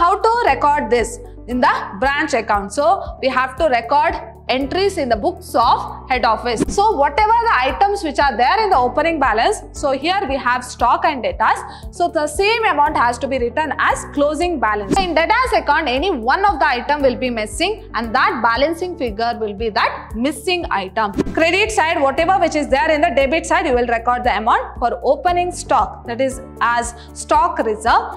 how to record this in the branch account? So we have to record entries in the books of head office. So whatever the items which are there in the opening balance, so here we have stock and debtors. So the same amount has to be written as closing balance. So in debtors account, any one of the item will be missing and that balancing figure will be that missing item. Credit side, whatever which is there in the debit side, you will record the amount for opening stock, that is as stock reserve.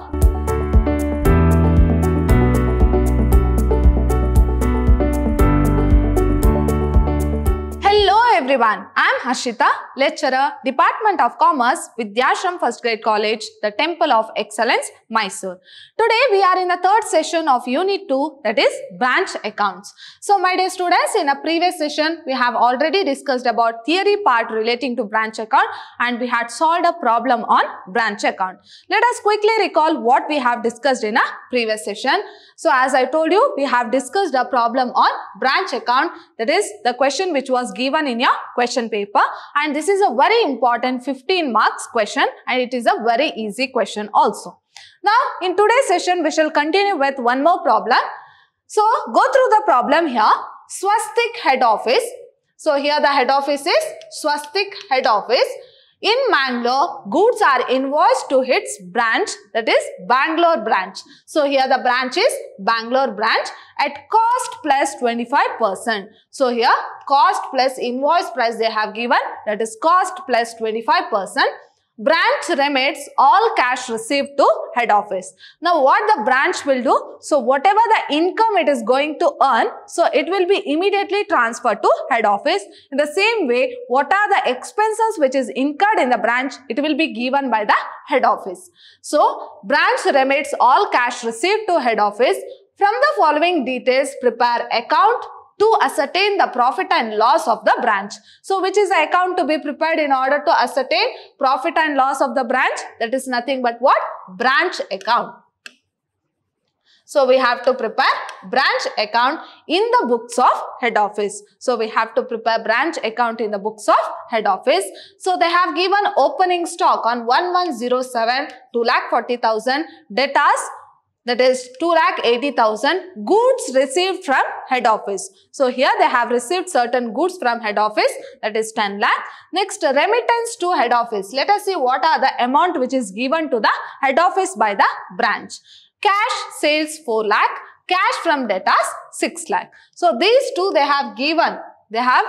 Hello everyone, I am Harshita, lecturer, Department of Commerce, Vidyashram First Grade College, the Temple of Excellence, Mysore. Today we are in the third session of Unit 2, that is branch accounts. So my dear students, in a previous session we have already discussed about theory part relating to branch account and we had solved a problem on branch account. Let us quickly recall what we have discussed in a previous session. So as I told you, we have discussed a problem on branch account, that is the question which was given in your question paper, and this is a very important 15 marks question and it is a very easy question also. Now in today's session we shall continue with one more problem. So go through the problem here. Swastik head office. So here the head office is Swastik head office. In Mangalore, goods are invoiced to its branch, that is Bangalore branch. So here the branch is Bangalore branch at cost plus 25%. So here cost plus invoice price they have given, that is cost plus 25%. Branch remits all cash received to head office. Now what the branch will do? So whatever the income it is going to earn, so it will be immediately transferred to head office. In the same way, what are the expenses which is incurred in the branch, it will be given by the head office. So branch remits all cash received to head office. From the following details, prepare account to ascertain the profit and loss of the branch. So which is the account to be prepared in order to ascertain profit and loss of the branch? That is nothing but what? Branch account. So we have to prepare branch account in the books of head office. So we have to prepare branch account in the books of head office. So they have given opening stock on 1107, 2,40,000, debtors, that is 2,80,000, goods received from head office. So here they have received certain goods from head office, that is 10 lakh. Next, remittance to head office. Let us see what are the amount which is given to the head office by the branch. Cash sales 4 lakh, cash from debtors 6 lakh. So these two they have given, they have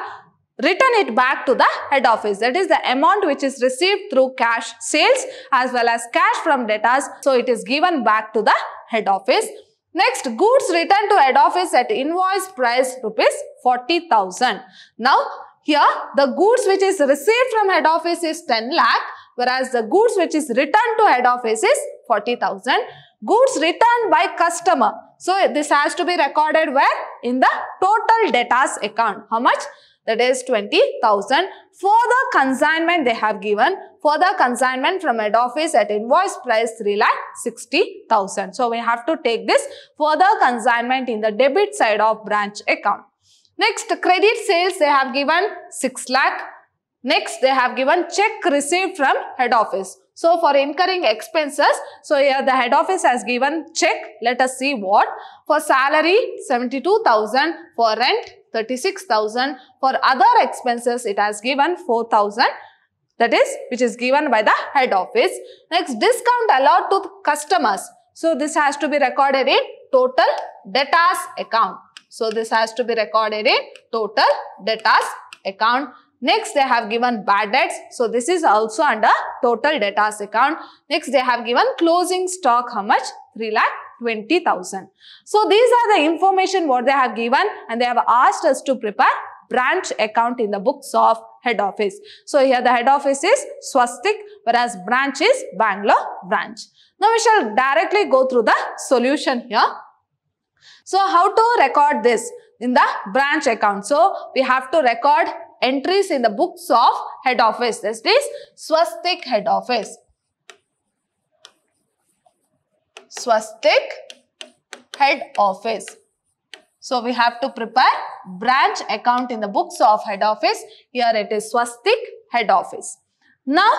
written it back to the head office. That is the amount which is received through cash sales as well as cash from debtors. So it is given back to the head office. Next, goods returned to head office at invoice price rupees 40,000. Now here the goods which is received from head office is 10 lakh, whereas the goods which is returned to head office is 40,000. Goods returned by customer. So this has to be recorded where? In the total debtors account. How much? That is 20,000. For the consignment they have given, for the consignment from head office at invoice price 3,60,000. So we have to take this further consignment in the debit side of branch account. Next, credit sales they have given 6 lakh. Next, they have given check received from head office. So for incurring expenses, so here the head office has given check. Let us see what. For salary 72,000, for rent 36,000, for other expenses it has given 4,000, that is which is given by the head office. Next, discount allowed to customers. So this has to be recorded in total debtors account. So this has to be recorded in total debtors account. Next, they have given bad debts. So this is also under total debtors account. Next, they have given closing stock. How much? 3,20,000. So these are the information what they have given and they have asked us to prepare branch account in the books of head office. So here the head office is Swastik, whereas branch is Bangalore branch. Now we shall directly go through the solution here. So how to record this in the branch account? So we have to record entries in the books of head office. This is Swastik head office. Swastik head office. So we have to prepare branch account in the books of head office. Here it is Swastik head office. Now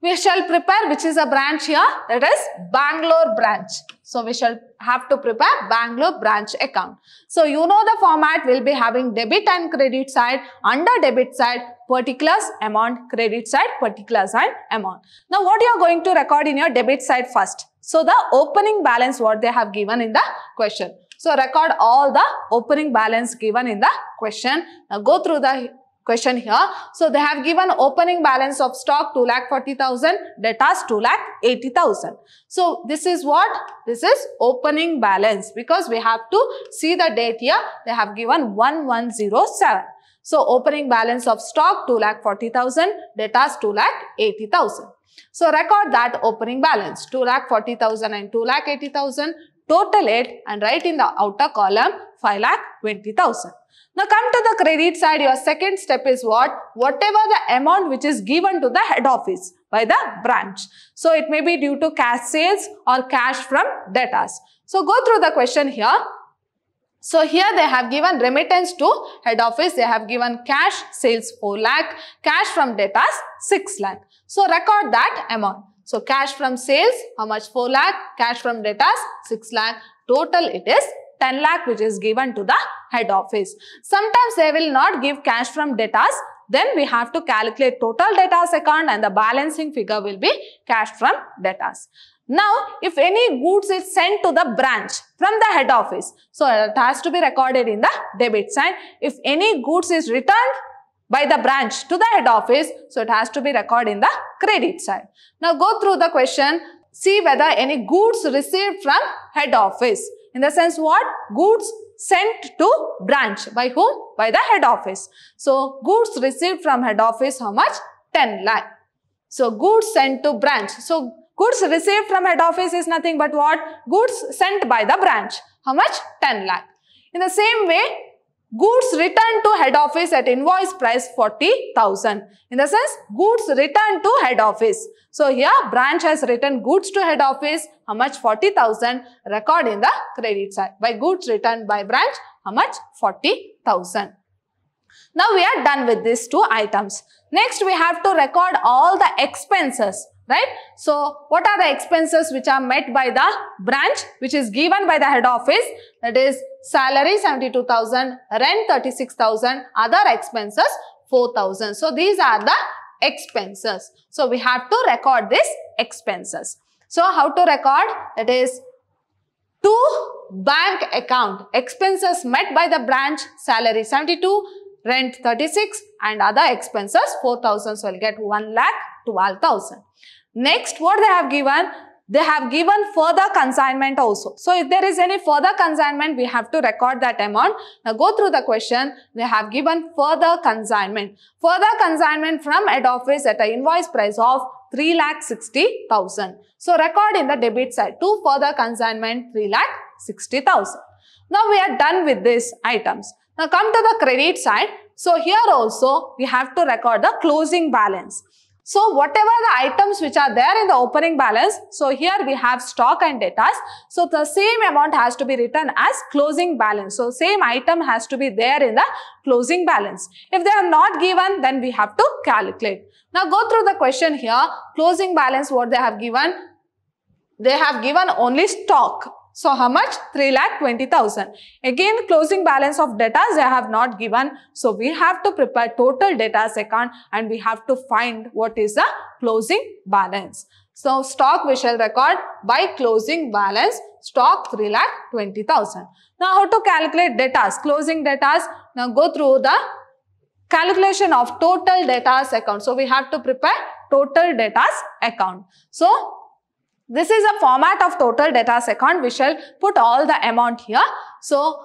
we shall prepare which is a branch here, that is Bangalore branch. So we shall have to prepare Bangalore branch account. So you know the format will be having debit and credit side. Under debit side, particulars, amount, credit side, particulars and amount. Now what you are going to record in your debit side first? So the opening balance what they have given in the question. So record all the opening balance given in the question. Now go through the question here. So they have given opening balance of stock 2,40,000, debtors 2,80,000. So this is what? This is opening balance because we have to see the date here. They have given 1107. So opening balance of stock 2,40,000, debtors 2,80,000. So record that opening balance 2,40,000 and 2,80,000. Total it and write in the outer column 5,20,000. Now come to the credit side. Your second step is what? Whatever the amount which is given to the head office by the branch. So it may be due to cash sales or cash from debtors. So go through the question here. So here they have given remittance to head office. They have given cash sales 4 lakh, cash from debtors 6 lakh. So record that amount. So cash from sales, how much? 4 lakh, cash from debtors 6 lakh. Total it is 10 lakh which is given to the head office. Sometimes they will not give cash from debtors. Then we have to calculate total debtors account and the balancing figure will be cash from debtors. Now, if any goods is sent to the branch from the head office, so it has to be recorded in the debit side. If any goods is returned by the branch to the head office, so it has to be recorded in the credit side. Now, go through the question. See whether any goods received from head office. In the sense what? Goods sent to branch. By whom? By the head office. So, goods received from head office, how much? 10 lakh. So, goods sent to branch. So, goods received from head office is nothing but what? Goods sent by the branch. How much? 10 lakh. In the same way, goods returned to head office at invoice price 40,000. In the sense, goods returned to head office. So here branch has returned goods to head office. How much? 40,000. Record in the credit side. By goods returned by branch, how much? 40,000. Now we are done with these two items. Next we have to record all the expenses. Right? So, what are the expenses which are met by the branch which is given by the head office? That is salary 72,000, rent 36,000, other expenses 4,000. So, these are the expenses. So, we have to record these expenses. So, how to record? That is to bank account. Expenses met by the branch, salary 72, rent 36 and other expenses 4,000. So, we'll get 1,12,000. Next, what they have given? They have given further consignment also. So, if there is any further consignment, we have to record that amount. Now, go through the question. They have given further consignment. Further consignment from head office at an invoice price of 3,60,000. So, record in the debit side. To further consignment 3,60,000. Now, we are done with these items. Now, come to the credit side. So, here also, we have to record the closing balance. So, whatever the items which are there in the opening balance, so here we have stock and debtors. So, the same amount has to be written as closing balance. So, same item has to be there in the closing balance. If they are not given, then we have to calculate. Now, go through the question here. Closing balance, what they have given? They have given only stock. So, how much? 3,20,000. Again, closing balance of debtors they have not given. So, we have to prepare total debtors account and we have to find what is the closing balance. So, stock we shall record by closing balance, stock 3,20,000. Now, how to calculate debtors? Closing debtors. Now, go through the calculation of total debtors account. So, we have to prepare total debtors account. So, this is a format of total debtors account. We shall put all the amount here. So,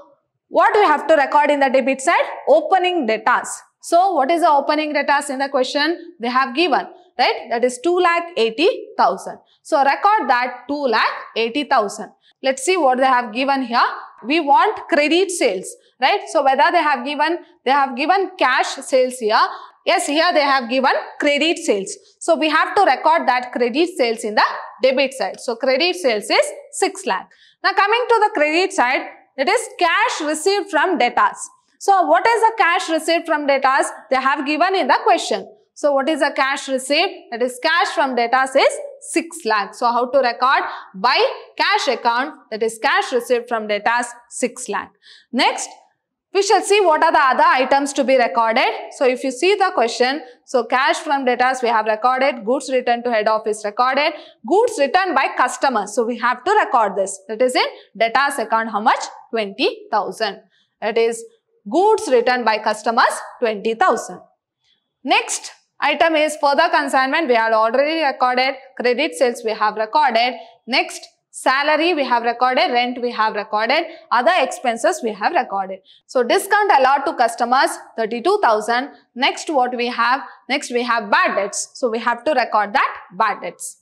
what we have to record in the debit side? Opening debtors. So, what is the opening debtors in the question? They have given, right? That is 2,80,000. So, record that 2,80,000. Let's see what they have given here. We want credit sales, right? So, whether they have given cash sales here. Yes, here they have given credit sales. So, we have to record that credit sales in the debit side. So, credit sales is 6 lakh. Now, coming to the credit side, it is cash received from debtors. So, what is the cash received from debtors? They have given in the question. So what is the cash received? That is cash from debtors is 6 lakh. So how to record? By cash account, that is cash received from debtors 6 lakh. Next, we shall see what are the other items to be recorded. So if you see the question, so cash from debtors we have recorded, goods returned to head office recorded, goods returned by customers. So we have to record this. That is in debtors account how much? 20,000. That is goods returned by customers 20,000. Next item is further consignment. We have already recorded. Credit sales we have recorded. Next, salary we have recorded, rent we have recorded, other expenses we have recorded. So discount allowed to customers 32,000. Next what we have? Next we have bad debts. So we have to record that bad debts.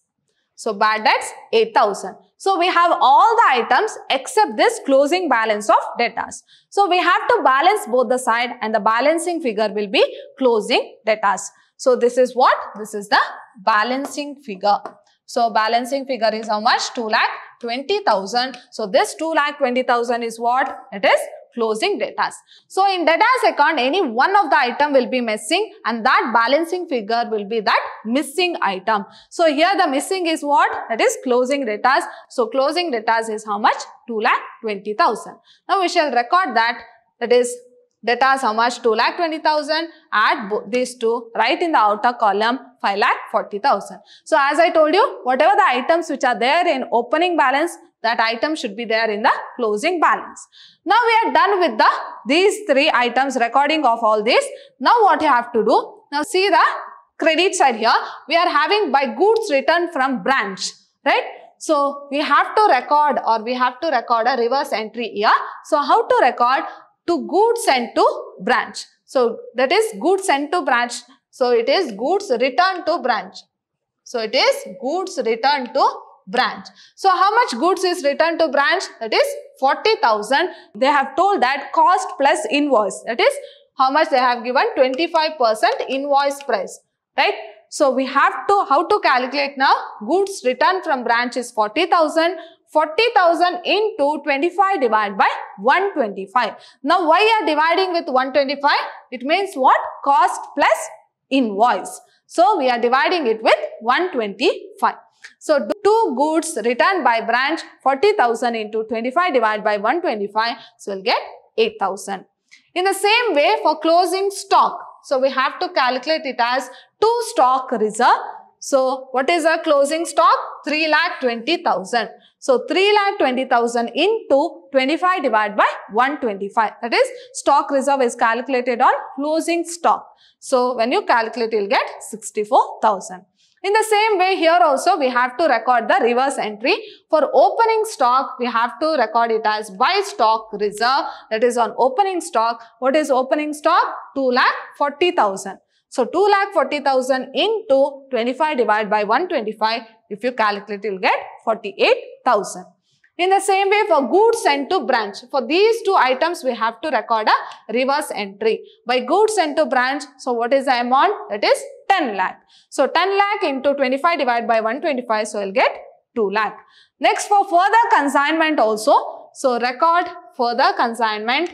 So bad debts 8,000. So we have all the items except this closing balance of debtors. So we have to balance both the side and the balancing figure will be closing debtors. So this is what? This is the balancing figure. So balancing figure is how much? 2,20,000. So this 2,20,000 is what? It is closing debtors. So in debtors account, any one of the item will be missing and that balancing figure will be that missing item. So here the missing is what? That is closing debtors. So closing debtors is how much? 2,20,000. Now we shall record that. That is debtors how much? 2,20,000. Add these two. Write in the outer column 5,40,000. So as I told you, whatever the items which are there in opening balance, that item should be there in the closing balance. Now we are done with these three items, recording of all this. Now what you have to do? Now see the credit side here. We are having by goods returned from branch, right? So we have to record a reverse entry here. So how to record? To goods sent to branch. So that is goods sent to branch. So it is goods returned to branch. So it is goods returned to branch. So how much goods is returned to branch? That is 40,000. They have told that cost plus invoice. That is how much they have given? 25% invoice price, right? So we have to, how to calculate now? Goods returned from branch is 40,000. 40,000 into 25 divided by 125. Now why are dividing with 125? It means what? Cost plus invoice. So we are dividing it with 125. So two goods returned by branch 40,000 into 25 divided by 125. So we'll get 8,000. In the same way for closing stock. So we have to calculate it as two stock reserve. So what is our closing stock? 3,20,000. So 3,20,000 into 25 divided by 125. That is stock reserve is calculated on closing stock. So when you calculate, you'll get 64,000. In the same way here also we have to record the reverse entry. For opening stock, we have to record it as by stock reserve. That is on opening stock. What is opening stock? 2,40,000. So 2,40,000 into 25 divided by 125. If you calculate, you'll get 48,000. In the same way for goods sent to branch. For these two items, we have to record a reverse entry. By goods sent to branch, so what is the amount? That is 10 lakh. So 10 lakh into 25 divided by 125, so you'll get 2 lakh. Next for further consignment also. So record further consignment.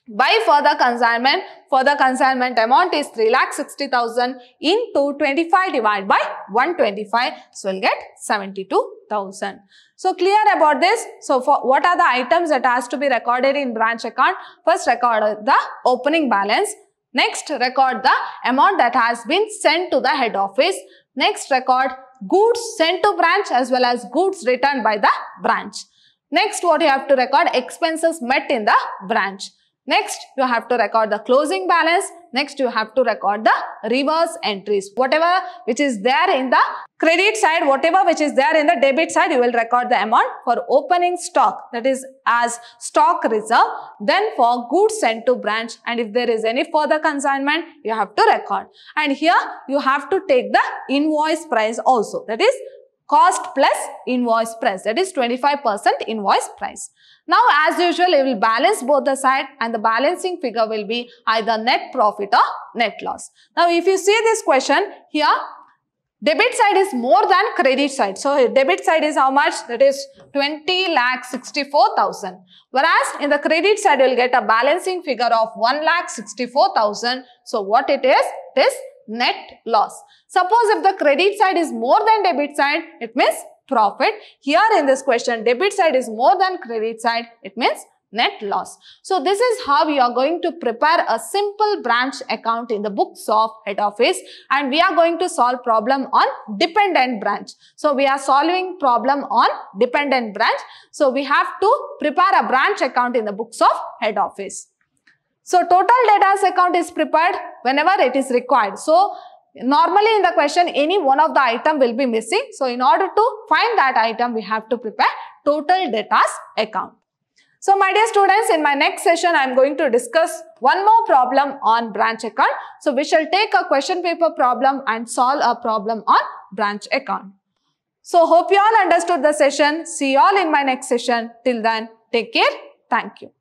By further consignment amount is 3,60,000 into 25 divided by 125. So we'll get 72,000. So clear about this. So for what are the items that has to be recorded in branch account? First record the opening balance. Next record the amount that has been sent to the head office. Next record goods sent to branch as well as goods returned by the branch. Next what you have to record? Expenses met in the branch. Next, you have to record the closing balance. Next, you have to record the reverse entries. Whatever which is there in the credit side, whatever which is there in the debit side, you will record the amount for opening stock. That is as stock reserve. Then for goods sent to branch. And if there is any further consignment, you have to record. And here, you have to take the invoice price also. That is cost plus invoice price. That is 25% invoice price. Now, as usual, you will balance both the side and the balancing figure will be either net profit or net loss. Now, if you see this question here, debit side is more than credit side. So, debit side is how much? That is 20,64,000. Whereas, in the credit side, you will get a balancing figure of 1,64,000. So, what it is? It is net loss. Suppose if the credit side is more than debit side, it means profit. Here in this question, debit side is more than credit side, it means net loss. So this is how we are going to prepare a simple branch account in the books of head office, and we are going to solve problem on dependent branch. So we are solving problem on dependent branch. So we have to prepare a branch account in the books of head office. So total debtors account is prepared whenever it is required. So normally in the question, any one of the item will be missing. So in order to find that item, we have to prepare total debtors account. So my dear students, in my next session, I am going to discuss one more problem on branch account. So we shall take a question paper problem and solve a problem on branch account. So hope you all understood the session. See you all in my next session. Till then, take care. Thank you.